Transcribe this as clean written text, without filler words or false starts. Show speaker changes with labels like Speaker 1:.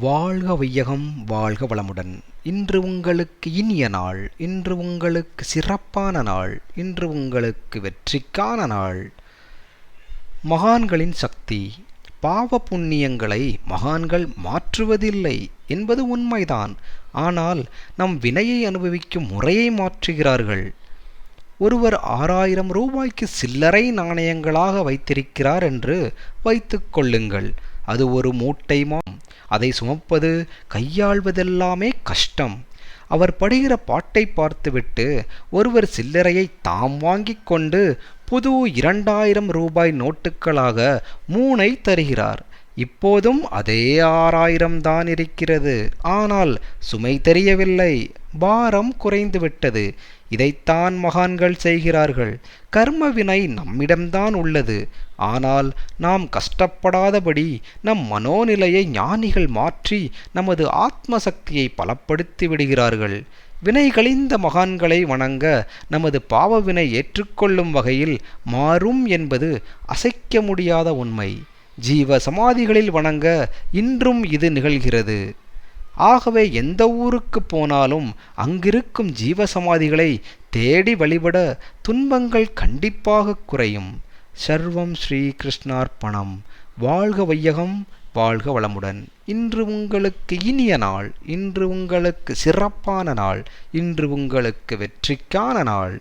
Speaker 1: வாழ்க வையகம் வாழ்க வளமுடன். இன்று உங்களுக்கு இனிய நாள். இன்று உங்களுக்கு சிறப்பான நாள். இன்று உங்களுக்கு வெற்றிக்கான நாள். மகான்களின் சக்தி. பாவ புண்ணியங்களை மகான்கள் மாற்றுவதில்லை என்பது உண்மைதான். ஆனால் நம் வினையை அனுபவிக்கும் முறையை மாற்றுகிறார்கள். ஒருவர் 6000 ரூபாய்க்கு சில்லறை நாணயங்களாக வைத்திருக்கிறார் என்று வைத்துக் கொள்ளுங்கள். அது ஒரு மூட்டை அதை சுமப்பது கையாள்வதெல்லாமே கஷ்டம். அவர் படுகிற பாட்டை பார்த்துவிட்டு ஒருவர் சில்லறையை தாம் வாங்கிக் கொண்டு புது 2000 ரூபாய் நோட்டுகளாக 3 தருகிறார். இப்போதும் அதே 6000 தான் இருக்கிறது. ஆனால் சுமை தெரியவில்லை, பாரம் குறைந்துவிட்டது. இதைத்தான் மகான்கள் செய்கிறார்கள். கர்ம வினை நம்மிடம்தான் உள்ளது. ஆனால் நாம் கஷ்டப்படாதபடி நம் மனோநிலையை ஞானிகள் மாற்றி நமது ஆத்ம சக்தியை பலப்படுத்தி விடுகிறார்கள். வினை கழிந்த மகான்களை வணங்க நமது பாவவினை ஏற்றுக்கொள்ளும் வகையில் மாறும் என்பது அசைக்க முடியாத உண்மை. ஜீவ சமாதிகளில் வணங்க இன்றும் இது நிகழ்கிறது. ஆகவே எந்த ஊருக்கு போனாலும் அங்கிருக்கும் ஜீவசமாதிகளை தேடி வழிபட துன்பங்கள் கண்டிப்பாக குறையும். சர்வம் ஸ்ரீ கிருஷ்ணார்ப்பணம். வாழ்க வையகம் வாழ்க வளமுடன். இன்று உங்களுக்கு இனிய நாள். இன்று உங்களுக்கு சிறப்பான நாள். இன்று உங்களுக்கு வெற்றிக்கான நாள்.